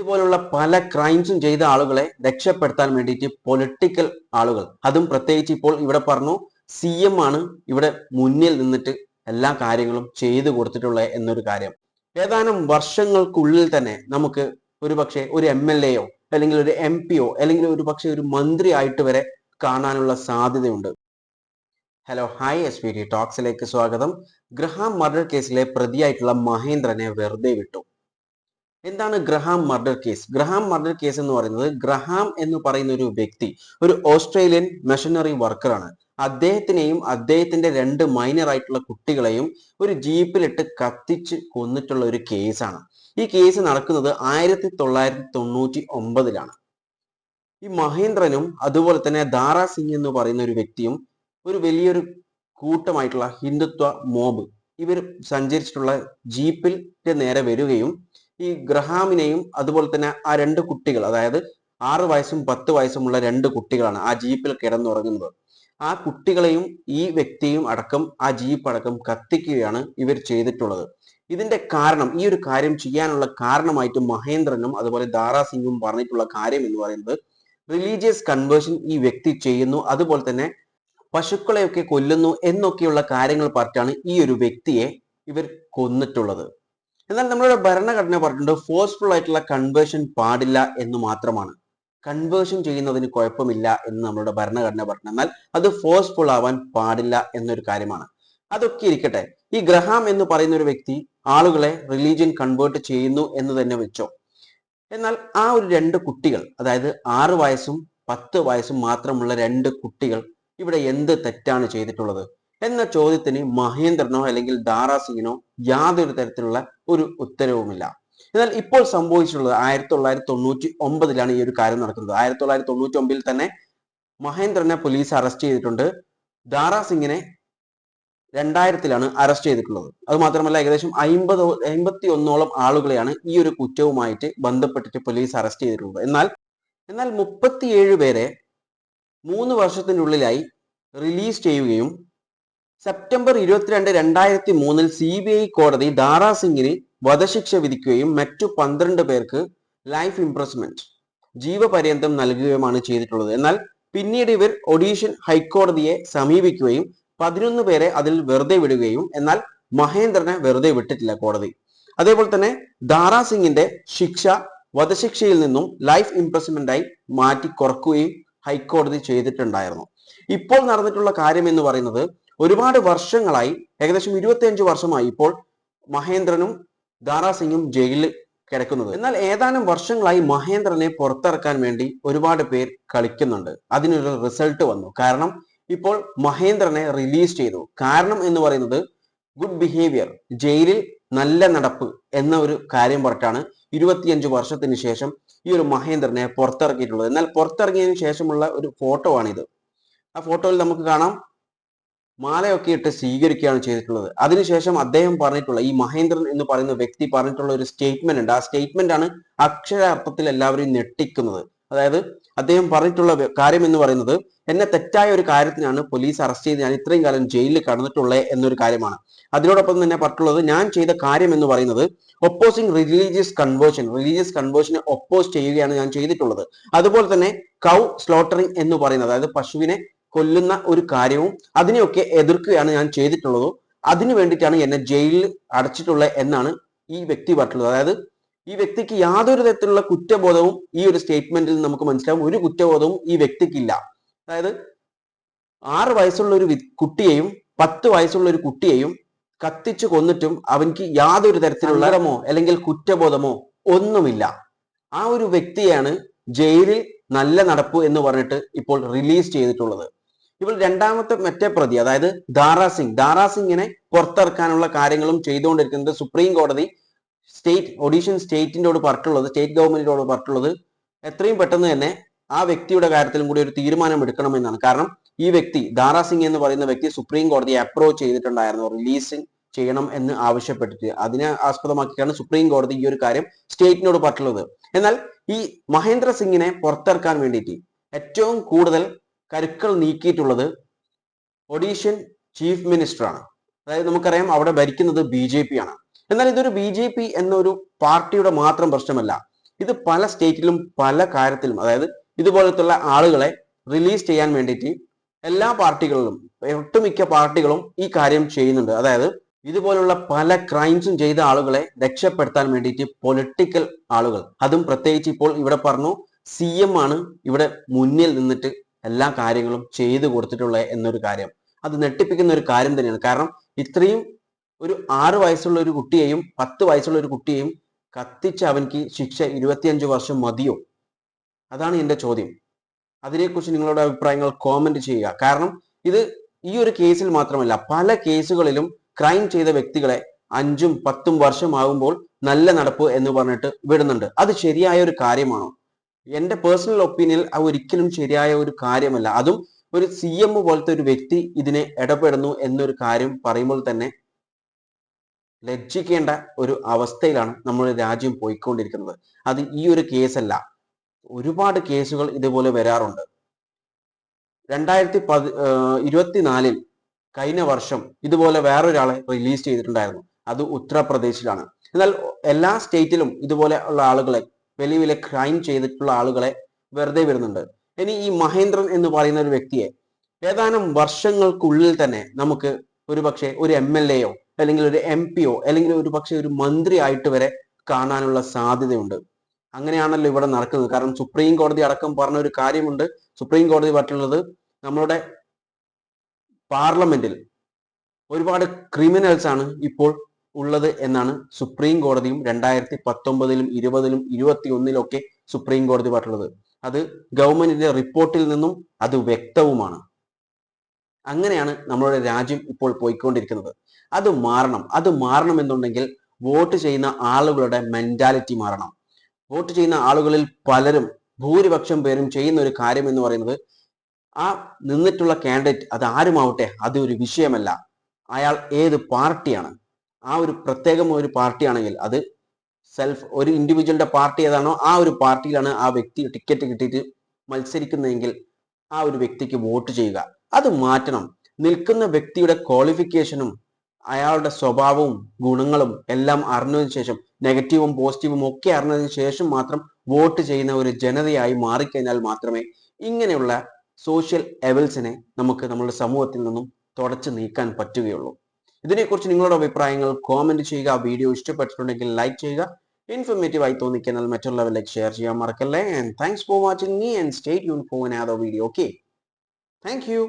ഇതുപോലുള്ള പല ക്രൈംസും ചെയ്ത ആളുകളെ രക്ഷപ്പെടുത്താൻ വേണ്ടിയിട്ട് പൊളിറ്റിക്കൽ ആളുകൾ, അതും പ്രത്യേകിച്ച് ഇപ്പോൾ ഇവിടെ പറഞ്ഞു CM ആണ് ഇവിടെ മുന്നിൽ നിന്നിട്ട് എല്ലാ കാര്യങ്ങളും ചെയ്തു കൊടുത്തിട്ടുള്ളത് എന്നൊരു കാര്യം. ഏതാനും വർഷങ്ങൾക്കുള്ളിൽ തന്നെ നമുക്ക് ഒരുപക്ഷെ ഒരു MLA യോ അല്ലെങ്കിൽ ഒരു MP യോ അല്ലെങ്കിൽ ഒരുപക്ഷെ ഒരു മന്ത്രി ആയിട്ട് വരെ കാണാനുള്ള സാധ്യതയുണ്ട്. ഹലോ, ഹായ്, SVT ടോക്സിലേക്ക് സ്വാഗതം. ഗ്രഹാം മർഡർ കേസിലെ പ്രതിയായിട്ടുള്ള മഹേന്ദ്രനെ വെറുതെ വിട്ടു. എന്താണ് Graham murder case? Graham murder case എന്ന് പറയുന്നത്, ഗ്രഹാം എന്ന് പറയുന്ന ഒരു വ്യക്തി ഒരു ഓസ്ട്രേലിയൻ മെഷീനറി വർക്കറാണ്. അദ്ദേഹത്തിനെയും അദ്ദേഹത്തിന്റെ 2 മൈനർ ആയിട്ടുള്ള കുട്ടികളെയും ഒരു ജീപ്പിലിട്ട് കത്തിച്ച് കൊന്നിട്ടുള്ള ഒരു കേസാണ്. ഈ കേസ് നടക്കുന്നത് 1999-ലാണ്. ഈ മഹേന്ദ്രനും അതുപോലെ തന്നെ ദാരാ സിംഗ് എന്ന് പറയുന്ന ഒരു വ്യക്തിയും ഒരു വലിയൊരു കൂട്ടമായിട്ടുള്ള ഹിന്ദുത്വ മോബ് ഇവർ സഞ്ചരിച്ചിട്ടുള്ള ജീപ്പിൽ നേരെ വരികയും ഈ ഗ്രഹാമിനെയും അതുപോലെ തന്നെ ആ 2 കുട്ടികൾ, അതായത് 6 വയസ്സും 10 വയസ്സുമുള്ള 2 കുട്ടികളാണ് ആ ജീപ്പിൽ കിടന്നുറങ്ങുന്നത്. ആ കുട്ടികളെയും ഈ വ്യക്തിയും അടക്കം ആ ജീപ്പ് അടക്കം കത്തിക്കുകയാണ് ഇവർ ചെയ്തിട്ടുള്ളത്. ഇതിന്റെ കാരണം, ഈ ഒരു കാര്യം ചെയ്യാനുള്ള കാരണമായിട്ട് മഹേന്ദ്രനും അതുപോലെ ദാരാ സിംഗും പറഞ്ഞിട്ടുള്ള കാര്യം എന്ന് പറയുന്നത്, റിലീജിയസ് കൺവേർഷൻ ഈ വ്യക്തി ചെയ്യുന്നു, അതുപോലെ തന്നെ പശുക്കളെയൊക്കെ കൊല്ലുന്നു എന്നൊക്കെയുള്ള കാര്യങ്ങൾ പറഞ്ഞാണ് ഈ ഒരു വ്യക്തിയെ ഇവർ കൊന്നിട്ടുള്ളത്. എന്നാൽ നമ്മളുടെ ഭരണഘടന പറഞ്ഞിട്ടുണ്ട് ഫോഴ്സ്ഫുൾ ആയിട്ടുള്ള കൺവേർഷൻ പാടില്ല എന്ന് മാത്രമാണ്. കൺവേർഷൻ ചെയ്യുന്നതിന് കുഴപ്പമില്ല എന്ന് നമ്മളുടെ ഭരണഘടന പറഞ്ഞു, എന്നാൽ അത് ഫോഴ്സ്ഫുൾ ആവാൻ പാടില്ല എന്നൊരു കാര്യമാണ്. അതൊക്കെ ഇരിക്കട്ടെ, ഈ ഗ്രഹാം എന്ന് പറയുന്ന ഒരു വ്യക്തി ആളുകളെ റിലീജിയൻ കൺവേർട്ട് ചെയ്യുന്നു എന്ന് തന്നെ വെച്ചോ. എന്നാൽ ആ ഒരു 2 കുട്ടികൾ, അതായത് 6 വയസ്സും 10 വയസ്സും മാത്രമുള്ള 2 കുട്ടികൾ ഇവിടെ എന്ത് തെറ്റാണ് ചെയ്തിട്ടുള്ളത് എന്ന ചോദ്യത്തിന് മഹേന്ദ്രനോ അല്ലെങ്കിൽ ദാരാ സിംഗിനോ യാതൊരു തരത്തിലുള്ള ഒരു ഉത്തരവുമില്ല. എന്നാൽ ഇപ്പോൾ സംഭവിച്ചിട്ടുള്ളത് 1999-ലാണ് ഈ ഒരു കാര്യം നടക്കുന്നത്. 1999-ൽ തന്നെ മഹേന്ദ്രനെ പോലീസ് അറസ്റ്റ് ചെയ്തിട്ടുണ്ട്. ദാരാ സിംഗിനെ 2000-ലാണ് അറസ്റ്റ് ചെയ്തിട്ടുള്ളത്. അത് മാത്രമല്ല ഏകദേശം 51ഓളം ആളുകളെയാണ് ഈ ഒരു കുറ്റവുമായിട്ട് ബന്ധപ്പെട്ടിട്ട് പോലീസ് അറസ്റ്റ് ചെയ്തിട്ടുള്ളത്. എന്നാൽ 37 പേരെ 3 വർഷത്തിനുള്ളിലായി റിലീസ് ചെയ്യുകയും സെപ്റ്റംബർ 22, 2003 CBI കോടതി ദാരാ സിംഗിന് വധശിക്ഷ വിധിക്കുകയും മറ്റു 12 പേർക്ക് ലൈഫ് ഇംപ്രസ്മെന്റ്, ജീവപര്യന്തം നൽകുകയുമാണ് ചെയ്തിട്ടുള്ളത്. എന്നാൽ പിന്നീട് ഇവർ ഒഡീഷൻ ഹൈക്കോടതിയെ സമീപിക്കുകയും 11 പേരെ അതിൽ വെറുതെ വിടുകയും, എന്നാൽ മഹേന്ദ്രനെ വെറുതെ വിട്ടിട്ടില്ല കോടതി. അതേപോലെ തന്നെ ദാരാ സിംഗിന്റെ ശിക്ഷ വധശിക്ഷയിൽ നിന്നും ലൈഫ് ഇംപ്രസ്മെന്റായി മാറ്റി കുറക്കുകയും ഹൈക്കോടതി ചെയ്തിട്ടുണ്ടായിരുന്നു. ഇപ്പോൾ നടന്നിട്ടുള്ള കാര്യം എന്ന് പറയുന്നത്, ഒരുപാട് വർഷങ്ങളായി, ഏകദേശം 25 വർഷമായി ഇപ്പോൾ മഹേന്ദ്രനും ദാരാ സിംഗും ജയിലിൽ കിടക്കുന്നത്. എന്നാൽ ഏതാനും വർഷങ്ങളായി മഹേന്ദ്രനെ പുറത്തിറക്കാൻ വേണ്ടി ഒരുപാട് പേർ കളിക്കുന്നുണ്ട്. അതിനൊരു റിസൾട്ട് വന്നു. കാരണം ഇപ്പോൾ മഹേന്ദ്രനെ റിലീസ് ചെയ്തു. കാരണം എന്ന് പറയുന്നത് ഗുഡ് ബിഹേവിയർ, ജയിലിൽ നല്ല നടപ്പ് എന്ന ഒരു കാര്യം പറഞ്ഞിട്ടാണ് 25 വർഷത്തിന് ശേഷം ഈ ഒരു മഹേന്ദ്രനെ പുറത്തിറക്കിയിട്ടുള്ളത്. എന്നാൽ പുറത്തിറങ്ങിയതിനു ശേഷമുള്ള ഒരു ഫോട്ടോ ആണിത്. ആ ഫോട്ടോയിൽ നമുക്ക് കാണാം മാലയൊക്കെ ഇട്ട് സ്വീകരിക്കുകയാണ് ചെയ്തിട്ടുള്ളത്. അതിനുശേഷം അദ്ദേഹം പറഞ്ഞിട്ടുള്ള, ഈ മഹേന്ദ്രൻ എന്ന് പറയുന്ന വ്യക്തി പറഞ്ഞിട്ടുള്ള ഒരു സ്റ്റേറ്റ്മെന്റ് ഉണ്ട്. ആ സ്റ്റേറ്റ്മെന്റ് ആണ് അക്ഷരാർത്ഥത്തിൽ എല്ലാവരെയും ഞെട്ടിക്കുന്നത്. അതായത് അദ്ദേഹം പറഞ്ഞിട്ടുള്ള കാര്യം എന്ന് പറയുന്നത്, എന്നെ തെറ്റായ ഒരു കാര്യത്തിനാണ് പോലീസ് അറസ്റ്റ് ചെയ്ത് ഞാൻ ഇത്രയും കാലം ജയിലിൽ കടന്നിട്ടുള്ളത് എന്നൊരു കാര്യമാണ്. അതിനോടൊപ്പം തന്നെ പറഞ്ഞിട്ടുള്ളത്, ഞാൻ ചെയ്ത കാര്യം എന്ന് പറയുന്നത് ഒപ്പോസിങ് റിലീജിയസ് കൺവേർഷനെ ഒപ്പോസ് ചെയ്യുകയാണ് ഞാൻ ചെയ്തിട്ടുള്ളത്. അതുപോലെ തന്നെ കൗ സ്ലോട്ടറിങ് എന്ന് പറയുന്നത്, അതായത് പശുവിനെ കൊല്ലുന്ന ഒരു കാര്യവും അതിനെയൊക്കെ എതിർക്കുകയാണ് ഞാൻ ചെയ്തിട്ടുള്ളത്. അതിനു വേണ്ടിയിട്ടാണ് എന്നെ ജയിലിൽ അടച്ചിട്ടുള്ളത് എന്നാണ് ഈ വ്യക്തി പറഞ്ഞിട്ടുള്ളത്. അതായത് ഈ വ്യക്തിക്ക് യാതൊരു തരത്തിലുള്ള കുറ്റബോധവും ഈ ഒരു സ്റ്റേറ്റ്മെന്റിൽ നമുക്ക് മനസ്സിലാവും. ഒരു കുറ്റബോധവും ഈ വ്യക്തിക്കില്ല. അതായത് 6 വയസ്സുള്ള ഒരു കുട്ടിയെയും 10 വയസ്സുള്ള ഒരു കുട്ടിയെയും കത്തിച്ചു കൊന്നിട്ടും അവൻക്ക് യാതൊരു തരത്തിലുള്ള അല്ലെങ്കിൽ കുറ്റബോധമോ ഒന്നുമില്ല. ആ ഒരു വ്യക്തിയാണ് ജയിലിൽ നല്ല നടപ്പ് എന്ന് പറഞ്ഞിട്ട് ഇപ്പോൾ റിലീസ് ചെയ്തിട്ടുള്ളത്. ഇപ്പോൾ രണ്ടാമത്തെ മറ്റേ പ്രതി, അതായത് ദാരാ സിംഗിനെ പുറത്തിറക്കാനുള്ള കാര്യങ്ങളും ചെയ്തുകൊണ്ടിരിക്കുന്നത് സുപ്രീം കോടതി ഒഡീഷൻ സ്റ്റേറ്റിനോട് പറഞ്ഞിട്ടുള്ളത്, സ്റ്റേറ്റ് ഗവൺമെന്റിനോട് പറഞ്ഞിട്ടുള്ളത് എത്രയും പെട്ടെന്ന് തന്നെ ആ വ്യക്തിയുടെ കാര്യത്തിലും കൂടി ഒരു തീരുമാനം എടുക്കണമെന്നാണ്. കാരണം ഈ വ്യക്തി ദാരാ സിംഗ് എന്ന് പറയുന്ന വ്യക്തി സുപ്രീം കോടതിയെ അപ്രോച്ച് ചെയ്തിട്ടുണ്ടായിരുന്നു റിലീസിങ് ചെയ്യണം എന്ന് ആവശ്യപ്പെട്ടിട്ട്. അതിനെ ആസ്പദമാക്കിയാണ് സുപ്രീം കോടതി ഈ ഒരു കാര്യം സ്റ്റേറ്റിനോട് പറഞ്ഞിട്ടുള്ളത്. എന്നാൽ ഈ മഹേന്ദ്ര സിംഗിനെ പുറത്തിറക്കാൻ വേണ്ടിയിട്ട് ഏറ്റവും കൂടുതൽ കരുക്കൾ നീക്കിയിട്ടുള്ളത് ഒഡീഷൻ ചീഫ് മിനിസ്റ്റർ ആണ്. അതായത് നമുക്കറിയാം അവിടെ ഭരിക്കുന്നത് BJP ആണ്. എന്നാൽ ഇതൊരു BJP എന്നൊരു പാർട്ടിയുടെ മാത്രം പ്രശ്നമല്ല. ഇത് പല സ്റ്റേറ്റിലും പല കാര്യത്തിലും, അതായത് ഇതുപോലത്തുള്ള ആളുകളെ റിലീസ് ചെയ്യാൻ വേണ്ടിയിട്ട് എല്ലാ പാർട്ടികളിലും, ഒട്ടുമിക്ക പാർട്ടികളും ഈ കാര്യം ചെയ്യുന്നുണ്ട്. അതായത് ഇതുപോലുള്ള പല ക്രൈംസും ചെയ്ത ആളുകളെ രക്ഷപ്പെടുത്താൻ വേണ്ടിയിട്ട് പൊളിറ്റിക്കൽ ആളുകൾ, അതും പ്രത്യേകിച്ച് ഇപ്പോൾ ഇവിടെ പറഞ്ഞു CM ആണ് ഇവിടെ മുന്നിൽ നിന്നിട്ട് എല്ലാ കാര്യങ്ങളും ചെയ്തു കൊടുത്തിട്ടുള്ളത് എന്നൊരു കാര്യം, അത് ഞെട്ടിപ്പിക്കുന്ന ഒരു കാര്യം തന്നെയാണ്. കാരണം ഇത്രയും ഒരു 6 വയസ്സുള്ള ഒരു കുട്ടിയെയും 10 വയസ്സുള്ള ഒരു കുട്ടിയെയും കത്തിച്ച് അവൻക്ക് ശിക്ഷ 25 വർഷം മതിയോ? അതാണ് എൻ്റെ ചോദ്യം. അതിനെക്കുറിച്ച് നിങ്ങളുടെ അഭിപ്രായങ്ങൾ കോമെന്റ് ചെയ്യുക. കാരണം ഇത് ഈ ഒരു കേസിൽ മാത്രമല്ല, പല കേസുകളിലും ക്രൈം ചെയ്ത വ്യക്തികളെ 5ഉം 10ഉം വർഷമാകുമ്പോൾ നല്ല നടപ്പ് എന്ന് പറഞ്ഞിട്ട് വിടുന്നുണ്ട്. അത് ശരിയായ ഒരു കാര്യമാണോ? എൻ്റെ പേഴ്സണൽ ഒപ്പീനിയനിൽ അത് ഒരിക്കലും ശരിയായ ഒരു കാര്യമല്ല. അതും ഒരു CM പോലത്തെ ഒരു വ്യക്തി ഇതിനെ ഇടപെടുന്നു എന്നൊരു കാര്യം പറയുമ്പോൾ തന്നെ ലജ്ജിക്കേണ്ട ഒരു അവസ്ഥയിലാണ് നമ്മുടെ രാജ്യം പോയിക്കൊണ്ടിരിക്കുന്നത്. അത് ഈ ഒരു കേസല്ല, ഒരുപാട് കേസുകൾ ഇതുപോലെ വരാറുണ്ട്. 2024 കഴിഞ്ഞ വർഷം ഇതുപോലെ വേറൊരാളെ റിലീസ് ചെയ്തിട്ടുണ്ടായിരുന്നു. അത് ഉത്തർപ്രദേശിലാണ്. എന്നാൽ എല്ലാ സ്റ്റേറ്റിലും ഇതുപോലെ ഉള്ള ആളുകളെ, വലിയ വലിയ ക്രൈം ചെയ്തിട്ടുള്ള ആളുകളെ വെറുതെ വിടുന്നുണ്ട്. ഇനി ഈ മഹേന്ദ്രൻ എന്ന് പറയുന്ന ഒരു വ്യക്തിയെ ഏതാനും വർഷങ്ങൾക്കുള്ളിൽ തന്നെ നമുക്ക് ഒരുപക്ഷെ ഒരു MLA അല്ലെങ്കിൽ ഒരു MP അല്ലെങ്കിൽ ഒരുപക്ഷെ ഒരു മന്ത്രി ആയിട്ട് വരെ കാണാനുള്ള സാധ്യതയുണ്ട്. അങ്ങനെയാണല്ലോ ഇവിടെ നടക്കുന്നത്. കാരണം സുപ്രീം കോടതി അടക്കം പറഞ്ഞ ഒരു കാര്യമുണ്ട്. സുപ്രീം കോടതി പറഞ്ഞിട്ടുള്ളത് നമ്മളുടെ പാർലമെന്റിൽ ഒരുപാട് ക്രിമിനൽസ് ആണ് ഇപ്പോൾ ഉള്ളത് എന്നാണ് സുപ്രീം കോടതിയും 2019, 20, 21 സുപ്രീം കോടതി പറഞ്ഞിട്ടുള്ളത്. അത് ഗവൺമെന്റിന്റെ റിപ്പോർട്ടിൽ നിന്നും അത് വ്യക്തവുമാണ്. അങ്ങനെയാണ് നമ്മളുടെ രാജ്യം ഇപ്പോൾ പോയിക്കൊണ്ടിരിക്കുന്നത്. അത് മാറണം എന്നുണ്ടെങ്കിൽ വോട്ട് ചെയ്യുന്ന ആളുകളുടെ മെന്റാലിറ്റി മാറണം. വോട്ട് ചെയ്യുന്ന ആളുകളിൽ പലരും, ഭൂരിപക്ഷം പേരും ചെയ്യുന്ന ഒരു കാര്യം എന്ന് പറയുന്നത്, ആ നിന്നിട്ടുള്ള കാൻഡിഡേറ്റ് അത് ആരുമാവട്ടെ അത് ഒരു വിഷയമല്ല, അയാൾ ഏത് പാർട്ടിയാണ്, ആ ഒരു പ്രത്യേകം ഒരു പാർട്ടിയാണെങ്കിൽ അത് ഒരു ഇൻഡിവിജ്വലിന്റെ പാർട്ടി ഏതാണോ ആ ഒരു പാർട്ടിയിലാണ് ആ വ്യക്തി ടിക്കറ്റ് കിട്ടിയിട്ട് മത്സരിക്കുന്നതെങ്കിൽ ആ ഒരു വ്യക്തിക്ക് വോട്ട് ചെയ്യുക. അത് മാറ്റണം. നിൽക്കുന്ന വ്യക്തിയുടെ ക്വാളിഫിക്കേഷനും അയാളുടെ സ്വഭാവവും ഗുണങ്ങളും എല്ലാം അറിഞ്ഞതിന് ശേഷം, നെഗറ്റീവും പോസിറ്റീവും ഒക്കെ അറിഞ്ഞതിന് ശേഷം മാത്രം വോട്ട് ചെയ്യുന്ന ഒരു ജനതയായി മാറിക്കഴിഞ്ഞാൽ മാത്രമേ ഇങ്ങനെയുള്ള സോഷ്യൽ എവൽസിനെ നമുക്ക് നമ്മുടെ സമൂഹത്തിൽ നിന്നും തുടച്ചു നീക്കാൻ പറ്റുകയുള്ളൂ. ഇതിനെക്കുറിച്ച് നിങ്ങളുടെ അഭിപ്രായങ്ങൾ കോമെന്റ് ചെയ്യുക. വീഡിയോ ഇഷ്ടപ്പെട്ടിട്ടുണ്ടെങ്കിൽ ലൈക്ക് ചെയ്യുക. ഇൻഫോർമേറ്റീവ് ആയി തോന്നിക്കഴിഞ്ഞാൽ മറ്റുള്ളവരിലേക്ക് ഷെയർ ചെയ്യാൻ മറക്കല്ലേ. And thanks for watching me and stay tuned for another video. Okay, thank you.